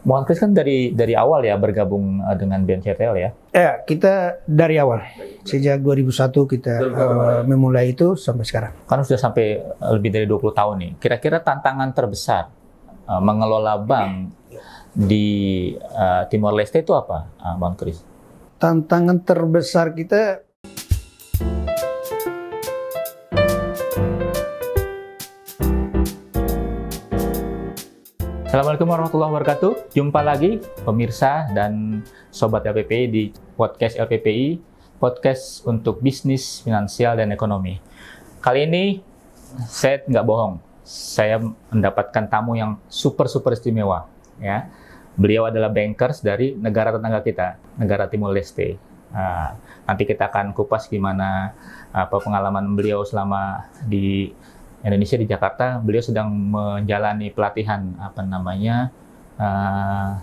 Bang Kris kan dari awal ya bergabung dengan BNCTL ya? Ya, kita dari awal. Sejak 2001 kita memulai itu sampai sekarang. Kan sudah sampai lebih dari 20 tahun nih. Kira-kira tantangan terbesar mengelola bank di Timor Leste itu apa, Bang Kris? Tantangan terbesar kita Assalamualaikum warahmatullahi wabarakatuh. Jumpa lagi pemirsa dan sobat LPPI di podcast LPPI, podcast untuk bisnis, finansial, dan ekonomi. Kali ini saya nggak bohong, saya mendapatkan tamu yang super istimewa. Ya, beliau adalah bankers dari negara tetangga kita, negara Timor Leste. Nanti kita akan kupas gimana pengalaman beliau selama di Indonesia, di Jakarta. Beliau sedang menjalani pelatihan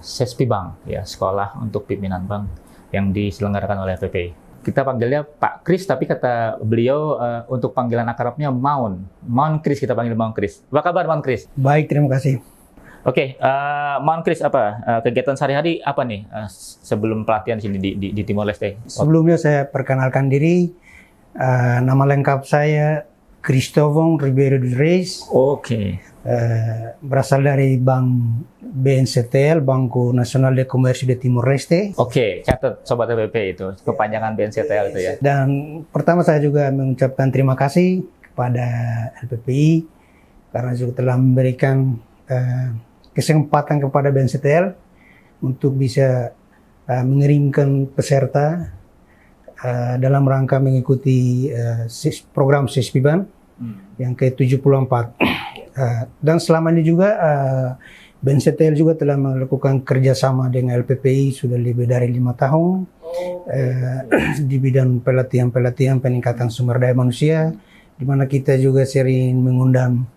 SESPI Bank, ya, sekolah untuk pimpinan bank yang diselenggarakan oleh FPPI. Kita panggilnya Pak Kris, tapi kata beliau untuk panggilan akrabnya Maun Kris, kita panggil Maun Kris. Apa kabar Maun Kris? baik, terima kasih. Oke, Maun Kris, apa kegiatan sehari-hari apa nih sebelum pelatihan di sini di Timor Leste? Sebelumnya saya perkenalkan diri, nama lengkap saya Cristóvão Ribeiro dos Reis. Oke. Berasal dari Bank BNCTL, Banco Nacional de Comercio de Timor Leste. Oke, catat Sobat LPP itu, kepanjangan BNCTL itu ya. Dan pertama saya juga mengucapkan terima kasih kepada LPPI karena juga telah memberikan kesempatan kepada BNCTL untuk bisa mengirimkan peserta dalam rangka mengikuti program SESPI Bank yang ke-74. Dan selama ini juga BNCTL juga telah melakukan kerjasama dengan LPPI sudah lebih dari 5 tahun di bidang pelatihan peningkatan sumber daya manusia, di mana kita juga sering mengundang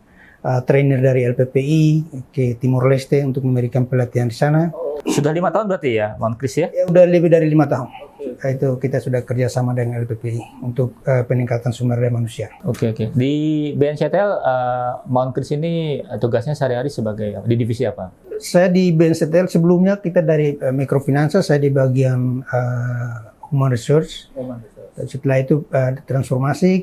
trainer dari LPPI ke Timor Leste untuk memberikan pelatihan di sana. Sudah 5 tahun berarti ya, Bang Kris ya? Ya, udah lebih dari 5 tahun. Itu kita sudah kerjasama dengan LPPI untuk peningkatan sumber daya manusia. Oke. Di BNCTL, Bang Kris ini tugasnya sehari-hari sebagai di divisi apa? Saya di BNCTL sebelumnya kita dari mikrofinansa, saya di bagian human resource. Setelah itu transformasi,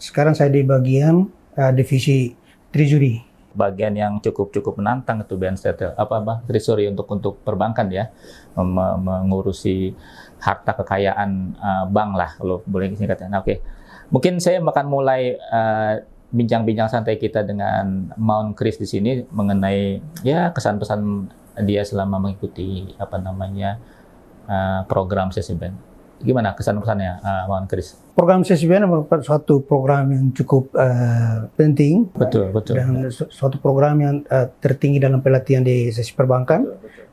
sekarang saya di bagian divisi treasury. Bagian yang cukup menantang itu BNCTL, treasury untuk perbankan ya, mengurusi harta kekayaan bank lah kalau boleh singkatnya. Nah, oke. Mungkin saya akan mulai bincang-bincang santai kita dengan Maun Kris di sini mengenai ya kesan-pesan dia selama mengikuti program SESPI Bank. Gimana kesan-pesannya, Maun Kris? Program SESPI Bank merupakan suatu program yang cukup penting. Betul. Dan suatu program yang tertinggi dalam pelatihan di SESPI Perbankan.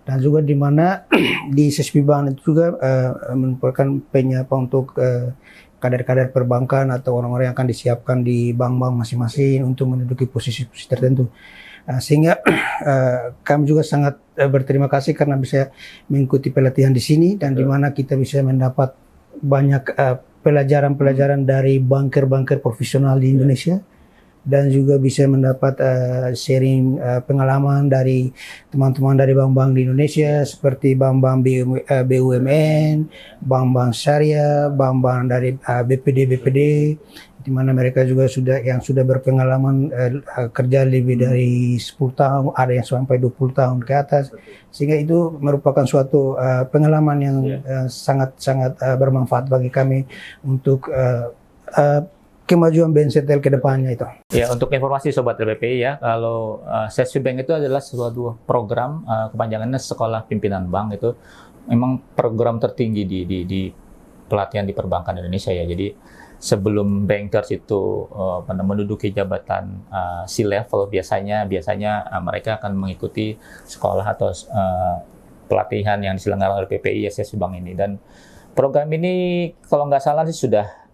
Dan juga di mana di SESPI Bank itu juga merupakan penyapa untuk kader-kader perbankan atau orang-orang yang akan disiapkan di bank-bank masing-masing untuk menduduki posisi-posisi tertentu. Sehingga kami juga sangat berterima kasih karena bisa mengikuti pelatihan di sini dan di mana kita bisa mendapat banyak pelajaran-pelajaran dari banker-banker profesional di Indonesia dan juga bisa mendapat sharing pengalaman dari teman-teman dari bank-bank di Indonesia seperti bank-bank BUMN, bank-bank syariah, bank-bank dari BPD, di mana mereka juga sudah berpengalaman kerja lebih dari 10 tahun, ada yang sampai 20 tahun ke atas, sehingga itu merupakan suatu pengalaman yang sangat bermanfaat bagi kami untuk kemajuan BNCTL ke depannya itu. Ya, untuk informasi Sobat LPPI ya, kalau SESPI Bank itu adalah suatu program, kepanjangannya Sekolah Pimpinan Bank, itu memang program tertinggi di pelatihan di perbankan Indonesia ya. Jadi sebelum bankers itu menduduki jabatan C-level, biasanya mereka akan mengikuti sekolah atau pelatihan yang diselenggarakan oleh PPI SESPI Bank ini. Dan program ini kalau nggak salah sih sudah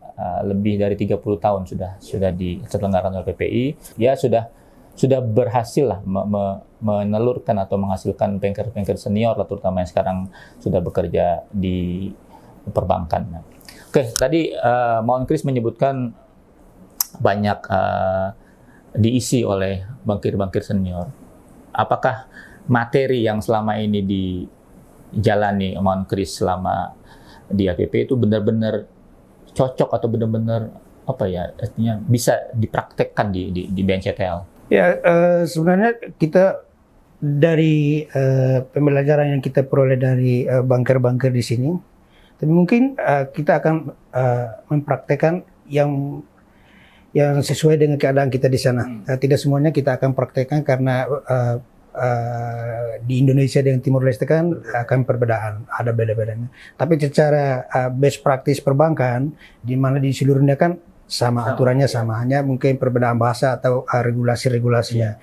lebih dari 30 tahun sudah diselenggarakan oleh PPI. Ya sudah berhasil lah menelurkan atau menghasilkan banker senior lah, terutama yang sekarang sudah bekerja di perbankan. Oke, tadi Maun Kris menyebutkan banyak diisi oleh bankir senior. Apakah materi yang selama ini dijalani Mount Chris selama di APP itu benar-benar cocok atau benar-benar apa ya, artinya bisa dipraktekkan di BNCTL? Ya, sebenarnya kita dari pembelajaran yang kita peroleh dari banker-banker di sini, tapi mungkin kita akan mempraktekkan yang sesuai dengan keadaan kita di sana. Tidak semuanya kita akan praktekkan karena di Indonesia dengan Timor Leste kan akan perbedaan, ada beda-bedanya. Tapi secara best practice perbankan, di mana di seluruh dunia kan sama aturannya sama, hanya mungkin perbedaan bahasa atau regulasi-regulasinya.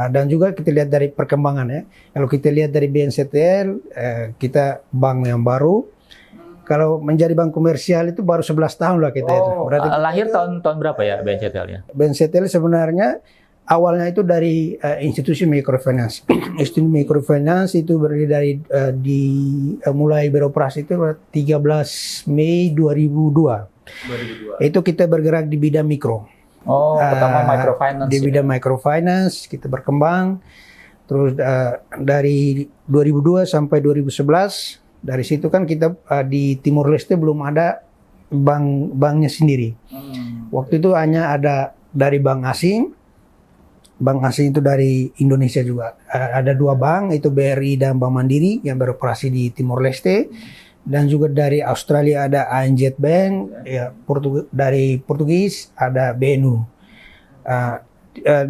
Dan juga kita lihat dari perkembangan ya. Kalau kita lihat dari BNCTL, kita bank yang baru. Kalau menjadi bank komersial itu baru 11 tahun lah kita. Berarti lahir tahun berapa ya BNCTL ya? BNCTL sebenarnya awalnya itu dari institusi microfinance. Institusi microfinance itu berdiri dari mulai beroperasi itu 13 Mei 2002. Itu kita bergerak di bidang mikro. Pertama microfinance. Di bidang microfinance kita berkembang. Terus dari 2002 sampai 2011, dari situ kan kita di Timor Leste belum ada banknya sendiri. Waktu itu hanya ada dari bank asing. Bank asing itu dari Indonesia juga. Ada 2 bank, itu BRI dan Bank Mandiri yang beroperasi di Timor Leste. Dan juga dari Australia ada ANZ Bank, ya, dari Portugis ada BNU.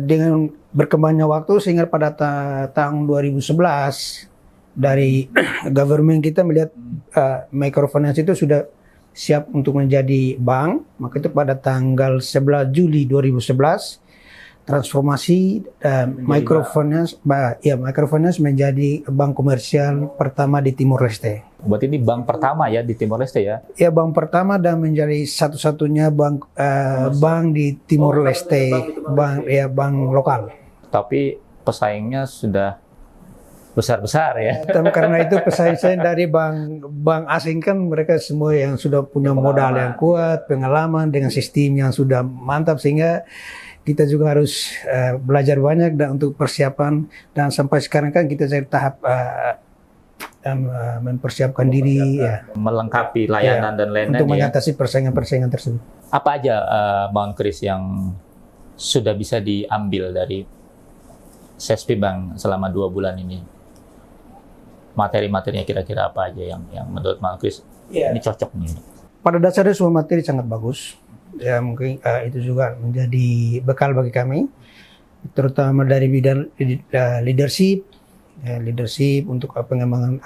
Dengan berkembangnya waktu sehingga pada tahun 2011 dari government kita melihat microfinance itu sudah siap untuk menjadi bank, maka itu pada tanggal 11 Juli 2011 transformasi microfinance menjadi bank komersial pertama di Timor Leste. Berarti ini bank pertama ya di Timor Leste ya? Ya, bank pertama dan menjadi satu-satunya bank di Timor Leste, bank lokal. Tapi pesaingnya sudah besar-besar ya. Karena itu pesaing dari bank asing kan mereka semua yang sudah punya modal yang kuat, pengalaman dengan sistem yang sudah mantap, sehingga kita juga harus belajar banyak dan untuk persiapan, dan sampai sekarang kan kita dari tahap mempersiapkan diri ya, melengkapi layanan dan lain-lain untuk mengatasi persaingan-persaingan tersebut. Apa aja Mount Chris yang sudah bisa diambil dari SESP Bank selama 2 bulan ini? Materi-materinya kira-kira apa aja yang menurut Mount Chris ini cocok nih? Pada dasarnya semua materi sangat bagus. Ya, mungkin itu juga menjadi bekal bagi kami, terutama dari bidang leadership untuk pengembangan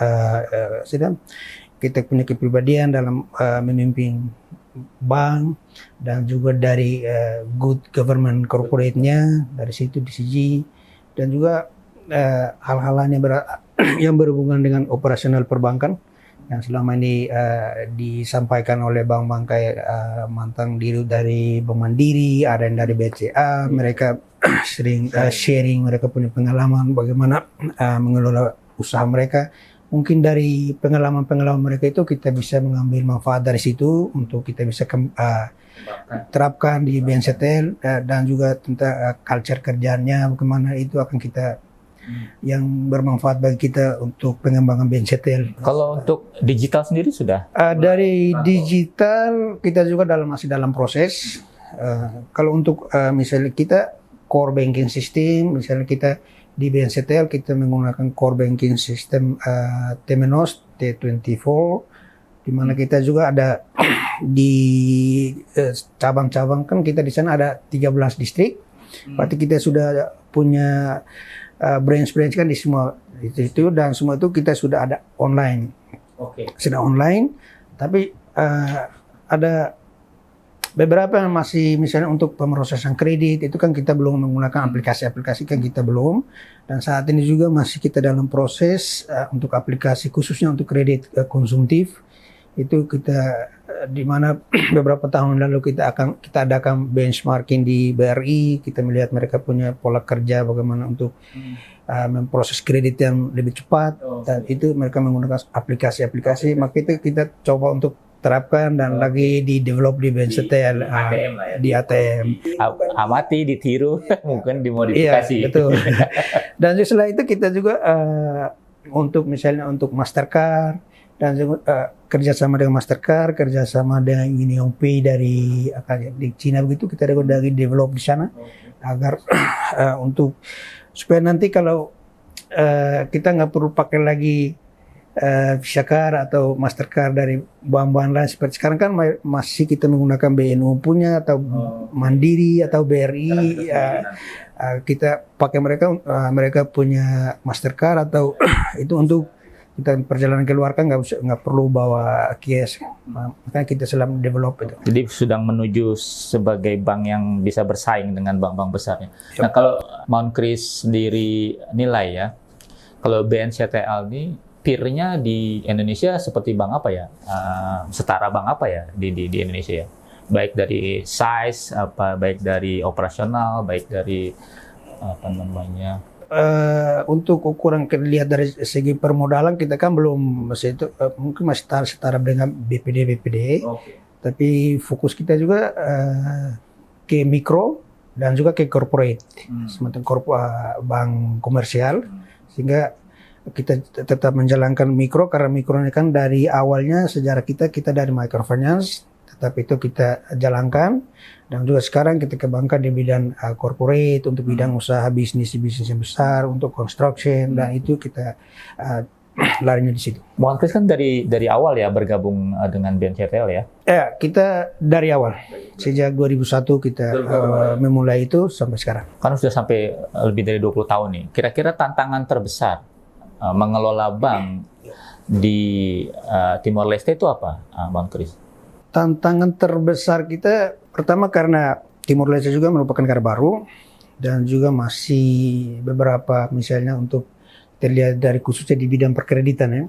kita punya kepribadian dalam memimpin bank, dan juga dari good government corporate-nya dari situ DCG, dan juga hal-hal lain yang berhubungan dengan operasional perbankan yang selama ini disampaikan oleh bank-bank kayak mantan diri dari Bank Mandiri, ada yang dari BCA, mereka sering sharing, mereka punya pengalaman bagaimana mengelola usaha mereka. Mungkin dari pengalaman-pengalaman mereka itu kita bisa mengambil manfaat dari situ untuk kita bisa terapkan di BNCTL, dan juga tentang culture kerjanya bagaimana itu akan kita yang bermanfaat bagi kita untuk pengembangan BNCTL. Kalau untuk digital sendiri sudah? Dari digital kita juga masih dalam proses. Kalau untuk misalnya kita core banking system, misalnya kita di BNCTL kita menggunakan core banking system Temenos T24, di mana kita juga ada di cabang-cabang, kan kita di sana ada 13 distrik. Berarti kita sudah punya branch kan di semua itu, dan semua itu kita sudah ada online. Sudah online, tapi ada beberapa yang masih, misalnya untuk pemrosesan kredit itu kan kita belum menggunakan aplikasi kan kita belum, dan saat ini juga masih kita dalam proses untuk aplikasi khususnya untuk kredit konsumtif. Itu kita di mana beberapa tahun lalu kita adakan benchmarking di BRI, kita melihat mereka punya pola kerja bagaimana untuk memproses kredit yang lebih cepat, dan itu mereka menggunakan aplikasi, maka itu kita coba untuk terapkan dan lagi di develop di BNCTL ATM lah ya. di ATM. Amati, ditiru, mungkin Iya, dimodifikasi. betul. Dan setelah itu kita juga untuk misalnya untuk Mastercard dan juga kerjasama dengan Mastercard, kerjasama dengan Union Pay dari di Cina begitu, kita lagi develop di sana agar untuk supaya nanti kalau kita nggak perlu pakai lagi Visa Card atau Mastercard dari bank-bank lain seperti sekarang kan masih kita menggunakan BNU punya atau Mandiri atau BRI, kita pakai mereka punya Mastercard atau itu untuk kita perjalanan keluar kan nggak perlu bawa kies, makanya kita selalu develop itu. Jadi sedang menuju sebagai bank yang bisa bersaing dengan bank-bank besarnya. Nah, kalau Mount Kris sendiri nilai ya, kalau BNCTL ini peer-nya di Indonesia seperti bank apa ya? Setara bank apa ya di Indonesia ya? Baik dari size, baik dari operasional, baik dari apa namanya? Untuk ukuran lihat dari segi permodalan kita kan belum mungkin masih setara dengan BPD. Okay. Tapi fokus kita juga ke mikro dan juga ke corporate, semacam bank komersial, sehingga kita tetap menjalankan mikro karena mikro ini kan dari awalnya sejarah kita dari microfinance, tetapi itu kita jalankan dan juga sekarang kita kembangkan di bidang corporate untuk bidang usaha bisnis yang besar untuk construction dan itu kita larinya di situ. Mount Kris kan dari awal ya bergabung dengan BNCTL ya? Ya, kita dari awal. Sejak 2001 kita memulai itu sampai sekarang. Kan sudah sampai lebih dari 20 tahun nih. Kira-kira tantangan terbesar mengelola bank di Timor Leste itu apa, Mount Kris? Tantangan terbesar kita pertama karena Timor Leste juga merupakan negara baru dan juga masih beberapa misalnya untuk terlihat dari khususnya di bidang perkreditan ya.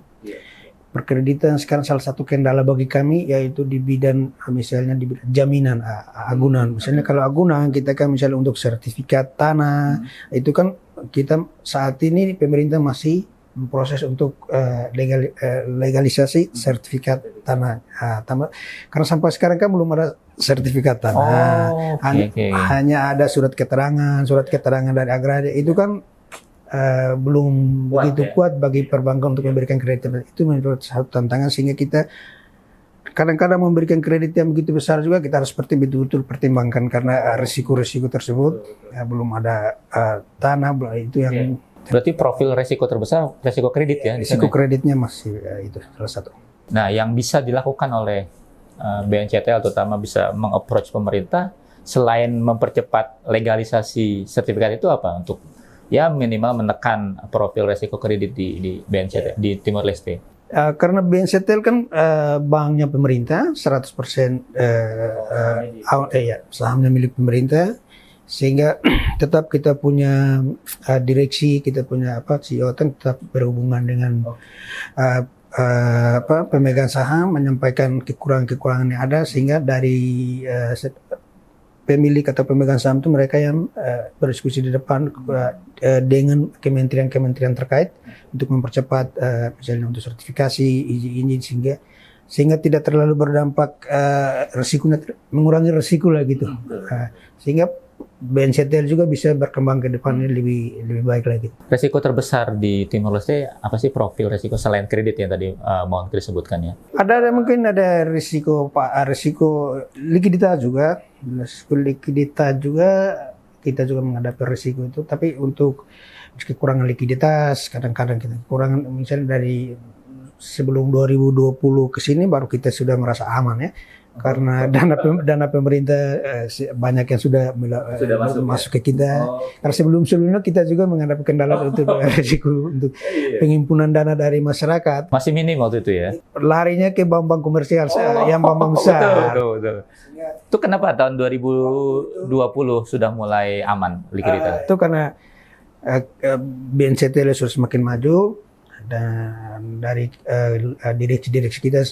Perkreditan sekarang salah satu kendala bagi kami yaitu di bidang misalnya di bidang jaminan agunan. Misalnya kalau agunan kita kan misalnya untuk sertifikat tanah itu kan kita saat ini pemerintah masih proses untuk legalisasi sertifikat tanah. Karena sampai sekarang kan belum ada sertifikat tanah. Hanya ada surat keterangan dari agraria. Itu kan belum begitu kuat bagi perbankan untuk memberikan kredit. Itu menurut satu tantangan sehingga kita kadang-kadang memberikan kredit yang begitu besar juga kita harus betul-betul pertimbangkan karena risiko-risiko tersebut belum ada tanah itu yang berarti profil resiko terbesar resiko kredit ya? Risiko kreditnya masih itu salah satu. Nah, yang bisa dilakukan oleh BNCTL terutama bisa meng-approach pemerintah selain mempercepat legalisasi sertifikat itu apa untuk ya minimal menekan profil resiko kredit di BNCTL di Timor Leste? Karena BNCTL kan banknya pemerintah 100% sahamnya milik pemerintah. Sehingga tetap kita punya direksi, kita punya CEO tetap berhubungan dengan pemegang saham, menyampaikan kekurangan-kekurangan yang ada sehingga dari pemilik atau pemegang saham itu mereka yang berdiskusi di depan dengan kementerian-kementerian terkait untuk mempercepat misalnya untuk sertifikasi izin sehingga tidak terlalu berdampak resikonya mengurangi resiko lah gitu. Sehingga BNCTL juga bisa berkembang ke depannya lebih baik lagi. Resiko terbesar di Timor Leste apa sih profil resiko selain kredit yang tadi Mount Kris sebutkan ya? Mungkin ada risiko likuiditas juga. Risiko likuiditas juga kita juga menghadapi risiko itu. Tapi untuk kekurangan likuiditas kadang-kadang kita kekurangan misalnya dari sebelum 2020 ke sini baru kita sudah merasa aman ya. Karena dana pemerintah banyak yang sudah masuk ke kita. Karena sebelumnya kita juga menghadapi kendala untuk risiko untuk pengimpunan dana dari masyarakat. Masih minim waktu itu ya? Larinya ke bank-bank komersial yang bank besar. Betul. Itu kenapa tahun 2020 sudah mulai aman likuiditas? Itu karena BNCTL sudah semakin maju dan dari direksi kita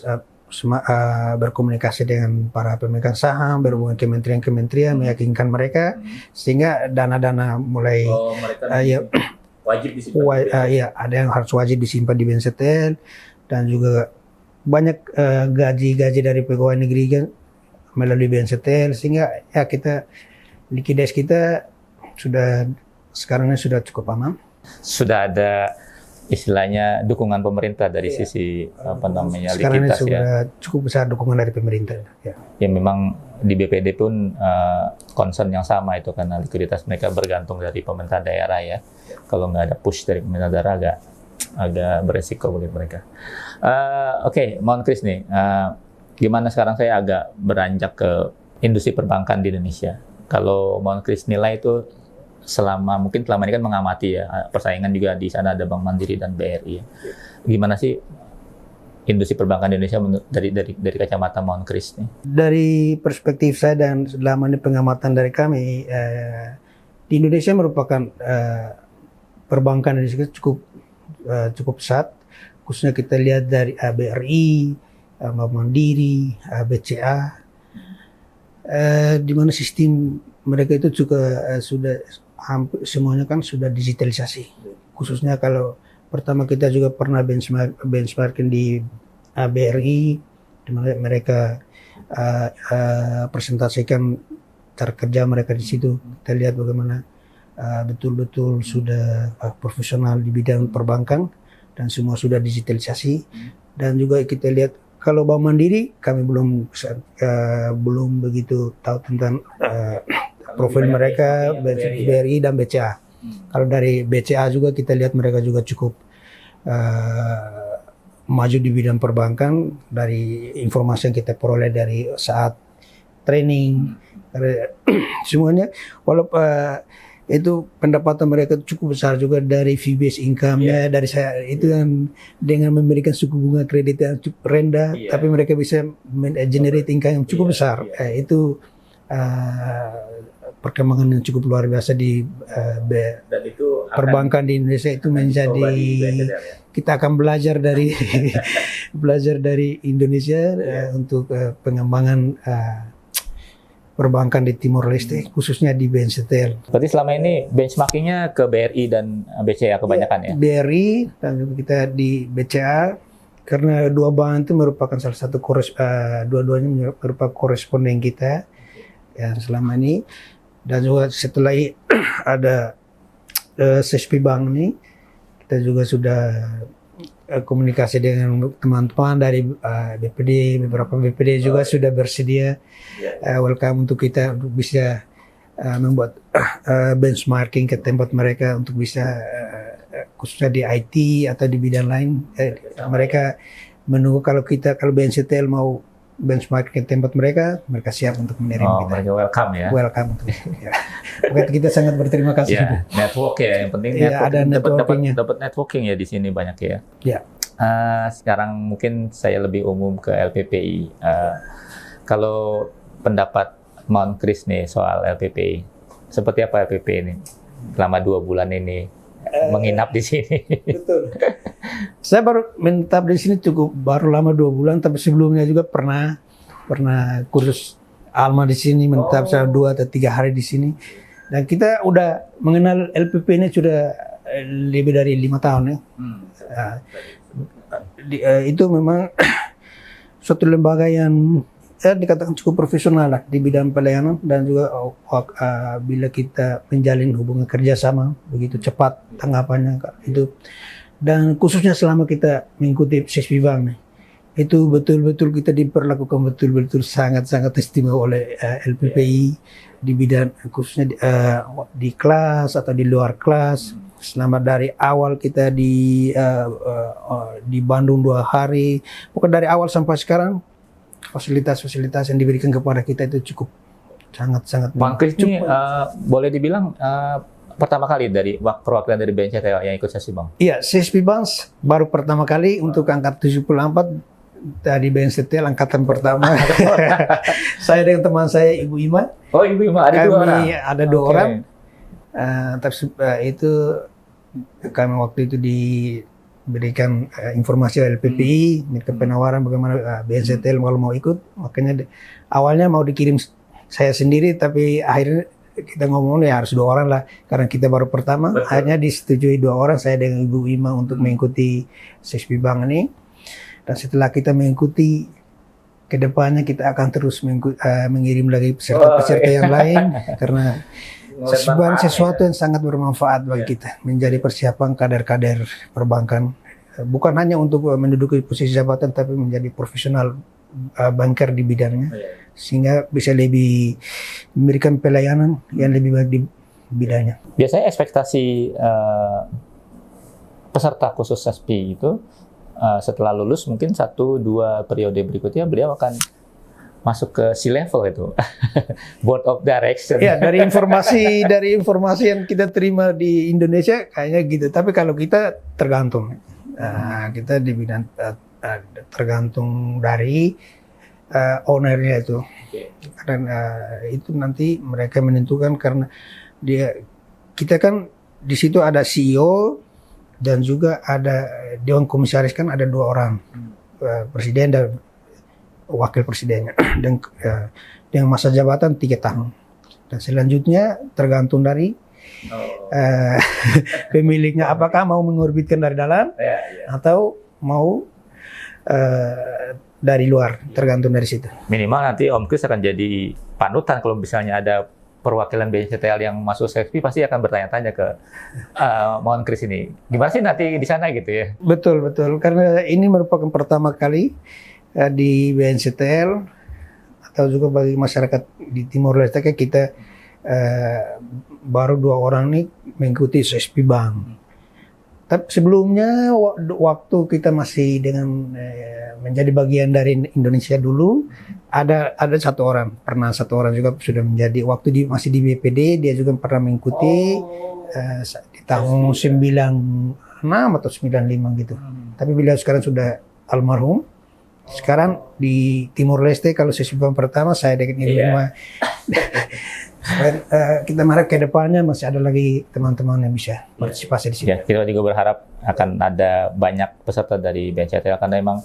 berkomunikasi dengan para pemegang saham, berhubungan kementerian-kementerian, meyakinkan mereka sehingga dana-dana mulai wajib disimpan. Ada yang harus wajib disimpan di BNCTL dan juga banyak gaji-gaji dari pegawai negeri kan melalui BNSTL, sehingga ya kita likuiditas kita sekarang sudah cukup aman. Sudah ada istilahnya dukungan pemerintah dari sisi Sekarang ini likuiditas sudah ya. cukup besar dukungan dari pemerintah. Ya. Ya memang di BPD pun concern yang sama itu karena likuiditas mereka bergantung dari pemerintah daerah ya. Kalau nggak ada push dari pemerintah daerah agak beresiko bagi mereka. Oke, Mohon Kris nih, gimana sekarang saya agak beranjak ke industri perbankan di Indonesia. Kalau Mohon Kris nilai itu selama ini kan mengamati ya, persaingan juga di sana ada Bank Mandiri dan BRI ya. Gimana sih industri perbankan di Indonesia dari kacamata Mohon Kris nih? Dari perspektif saya dan selama ini pengamatan dari kami, di Indonesia merupakan perbankan Indonesia cukup pesat, khususnya kita lihat dari BRI, Bank Mandiri, BCA, di mana sistem mereka itu juga sudah hampir semuanya kan sudah digitalisasi. Khususnya kalau pertama kita juga pernah benchmarking di BRI, di mana mereka presentasikan cara kerja mereka di situ. Kita lihat bagaimana betul-betul sudah profesional di bidang perbankan dan semua sudah digitalisasi. Dan juga kita lihat kalau Bank Mandiri kami belum begitu tahu tentang profil mereka, BRI dan BCA. Kalau dari BCA juga kita lihat mereka juga cukup maju di bidang perbankan dari informasi yang kita peroleh dari saat training. Semuanya walaupun itu pendapatan mereka cukup besar juga dari fee-based income-nya, dari saya itu yang dengan memberikan suku bunga kredit yang cukup rendah, tapi mereka bisa generate income yang cukup besar. Itu perkembangan yang cukup luar biasa di perbankan di Indonesia. Itu menjadi kita akan belajar dari Indonesia untuk pengembangan perbankan di Timor Leste, khususnya di BNSTL. Berarti selama ini benchmarkingnya ke BRI dan BCA kebanyakan ya? BRI dan kita di BCA, karena dua bank itu merupakan salah satu dua-duanya merupakan koresponden kita yang selama ini. Dan juga setelah ada SSP Bank ini, kita juga sudah komunikasi dengan teman-teman dari BPD, beberapa BPD juga sudah bersedia welcome untuk kita untuk bisa membuat benchmarking ke tempat mereka untuk bisa khususnya di IT atau di bidang lain. Mereka menunggu kalau BNSTL mau benchmark ke tempat mereka siap untuk menerima kita. Mereka welcome ya. Welcome. Ya. Kita sangat berterima kasih. Ya, network ya, yang penting ada networkingnya. Dapat networking ya di sini banyak ya. Ya. Sekarang mungkin saya lebih umum ke LPPI. Kalau pendapat Mohon Kris nih soal LPPI, seperti apa LPPI ini selama 2 bulan ini menginap di sini? Betul. Saya baru menetap di sini baru lama 2 bulan, tapi sebelumnya juga pernah kursus Alma di sini, menetap 2 atau 3 hari di sini. Dan kita udah mengenal LPP ini sudah lebih dari 5 tahun ya. Itu memang suatu lembaga yang dikatakan cukup profesional lah di bidang pelayanan, dan juga bila kita menjalin hubungan kerjasama begitu cepat tanggapannya itu. Dan khususnya selama kita mengikuti SSB Bank nih, itu betul-betul kita diperlakukan betul-betul sangat-sangat istimewa oleh LPPI di bidang khususnya di kelas atau di luar kelas. Selama dari awal kita di Bandung 2 hari, pokoknya dari awal sampai sekarang fasilitas-fasilitas yang diberikan kepada kita itu cukup sangat-sangat. Bang Kris ini boleh dibilang pertama kali dari perwakilan dari BNSTL yang ikut sesi Bang? Iya, SSB Bank baru pertama kali untuk angkat 74 dari BNSTL angkatan pertama. Saya dengan teman saya Ibu Ima. Oh, Ibu Ima, ada 2 orang? Ada 2 orang. Tapi itu kami waktu itu diberikan informasi oleh LPPI, minta penawaran bagaimana BNSTL kalau mau ikut. Makanya awalnya mau dikirim saya sendiri, tapi akhirnya kita ngomong ya harus 2 orang lah, karena kita baru pertama. Akhirnya disetujui 2 orang, saya dengan Ibu Ima untuk mengikuti SSB Bank ini. Dan setelah kita mengikuti, ke depannya kita akan terus mengirim lagi peserta-peserta yang lain karena sesuatu yang sangat bermanfaat bagi kita, menjadi persiapan kader-kader perbankan, bukan hanya untuk menduduki posisi jabatan tapi menjadi profesional banker di bidangnya, sehingga bisa lebih memberikan pelayanan yang lebih baik di bidangnya. Biasanya ekspektasi peserta khusus SESPI itu setelah lulus mungkin 1-2 periode berikutnya beliau akan masuk ke C-level itu, board of direction. Ya, dari informasi yang kita terima di Indonesia kayaknya gitu. Tapi kalau kita tergantung, kita di bidang tergantung dari ownernya itu. Karena itu nanti mereka menentukan, karena kita kan di situ ada CEO dan juga ada Dewan Komisaris, kan ada 2 orang, presiden dan wakil presidennya, dan dengan masa jabatan 3 tahun. Dan selanjutnya tergantung dari pemiliknya, apakah mau mengorbitkan dari dalam atau mau dari luar, tergantung dari situ. Minimal nanti Om Kris akan jadi panutan kalau misalnya ada perwakilan BNCTL yang masuk SESPI, pasti akan bertanya-tanya ke Mohon Kris ini. Gimana sih nanti di sana gitu ya? Betul, karena ini merupakan pertama kali di BNCTL atau juga bagi masyarakat di Timor Leste, kita baru 2 orang nih mengikuti SESPI Bank. Tapi sebelumnya waktu kita masih dengan menjadi bagian dari Indonesia dulu, ada 1 orang, pernah 1 orang juga sudah menjadi, waktu masih di BPD dia juga pernah mengikuti di tahun 96 atau 95 gitu. Tapi beliau sekarang sudah almarhum. Sekarang di Timor Leste kalau SESPI Bank pertama saya dengan ini semua. Kita harap ke depannya masih ada lagi teman-teman yang bisa partisipasi di sini. Ya, kita juga berharap akan ada banyak peserta dari BNCTL karena memang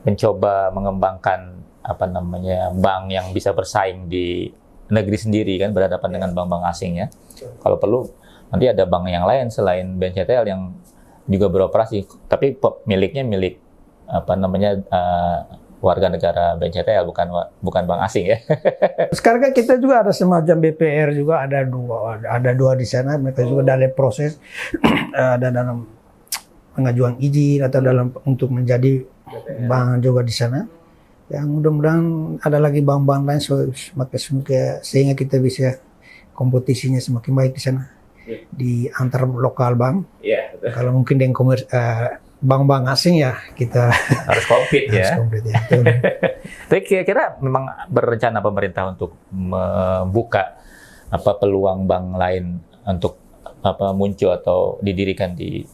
mencoba mengembangkan bank yang bisa bersaing di negeri sendiri kan, berhadapan dengan bank-bank asing ya. Kalau perlu nanti ada bank yang lain selain BNCTL yang juga beroperasi, tapi miliknya milik warga negara BNCTL, bukan bank asing ya. Sekarang kan kita juga ada semacam BPR juga, ada dua di sana, mereka juga dalam proses ada dalam pengajuan izin atau untuk menjadi bank juga di sana. Yang mudah-mudahan ada lagi bank-bank lain sehingga kita bisa kompetisinya semakin baik di sana di antar lokal bank. Kalau mungkin dengan bank-bank asing ya kita harus compete ya. Ya. Tapi kira-kira memang berencana pemerintah untuk membuka peluang bank lain untuk muncul atau didirikan di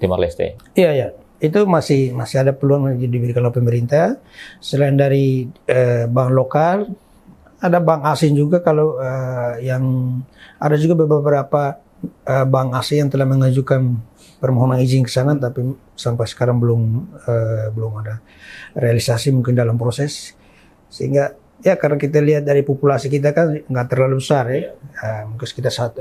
Timor Leste? Iya. Itu masih ada peluang yang diberikan oleh pemerintah. Selain dari bank lokal, ada bank asing juga. Kalau yang ada juga beberapa bank asing yang telah mengajukan permohonan izin ke sana, tapi sampai sekarang belum ada realisasi, mungkin dalam proses. Sehingga ya karena kita lihat dari populasi kita kan nggak terlalu besar ya. Mungkin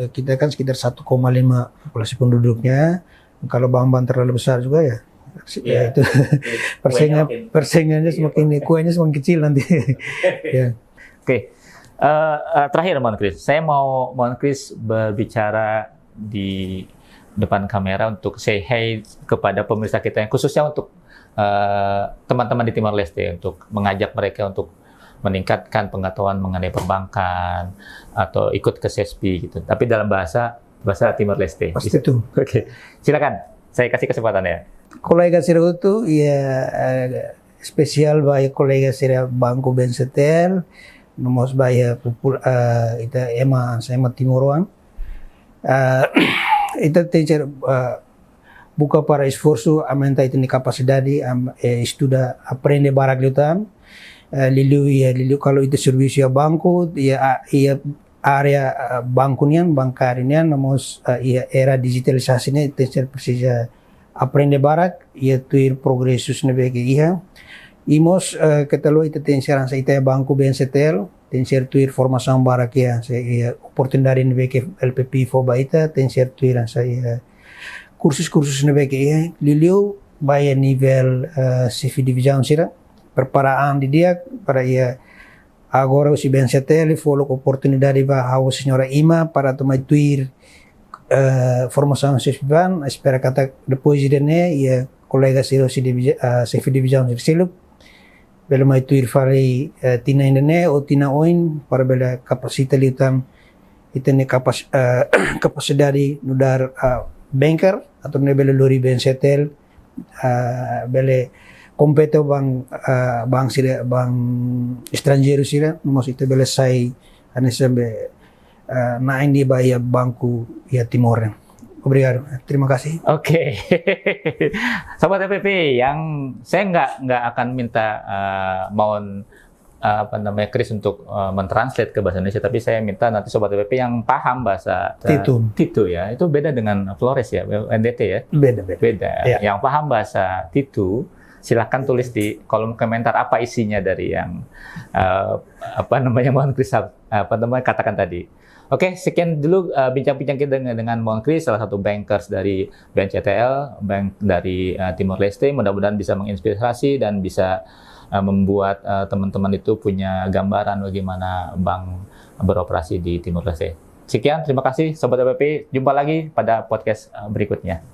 kita kan sekitar 1,5 populasi penduduknya. Kalau bank-bank terlalu besar juga ya itu persaingannya semakin, kuenya semakin kecil nanti. Ya. Oke. Terakhir Mohon Kris, saya mau Mohon Kris berbicara di depan kamera untuk say hi kepada pemirsa kita, yang khususnya untuk teman-teman di Timor Leste, untuk mengajak mereka untuk meningkatkan pengetahuan mengenai perbankan atau ikut ke SESPI gitu. Tapi dalam bahasa Timor Leste. Pasti itu. Oke. Silakan. Saya kasih kesempatan ya. Kolega saya itu ya spesial bagi kolega saya Banco BNCTL, nomos bagi ita ema Timoruan. Ita teacher buka para esforço aumenta a capacidade estuda aprende barak lutam lilu kalau itu serviço ya banco ya area bankarian nomos era digitalisasinya teacher precisa aprende barak ia tuir progressus na bege iha imos ketelo ita teacher sa ita banco BNCTL teacher tuir formação barak ya sa oportunidade na bege LPP fo baita teacher tuir sa kursus na bege iha liliu vai a nível CIF divisão sira preparaan di dia para ia agora o BNCTL follow oportunidade va a senhora Ima para tomar tuir formação CIFBAN espera kata depois de né ia colega sira CIF divisão sira bela mai tuir fari tina indene o tina oin para bela kapasita liutam itene kapasidade nudar banker atau ne bela lori BNCTL bele kompeto bang sila bang estrangeiro sila mas ito bele sai anisambe na hindi ba ya bangku ya Timor. Obrigado. Terima kasih. Oke. Sobat FPP, yang saya nggak akan minta mohon apa namanya Chris untuk mentranslate ke bahasa Indonesia, tapi saya minta nanti Sobat FPP yang paham bahasa Titu ya. Itu beda dengan Flores ya, NDT ya? Beda. Ya. Yang paham bahasa Titu, silakan tulis di kolom komentar apa isinya dari yang apa namanya mohon Chris katakan tadi. Oke, sekian dulu bincang-bincang kita dengan Mohon Chris, salah satu bankers dari BNCTL, bank dari Timor Leste. Mudah-mudahan bisa menginspirasi dan bisa membuat teman-teman itu punya gambaran bagaimana bank beroperasi di Timor Leste. Sekian, terima kasih Sobat FPP. Jumpa lagi pada podcast berikutnya.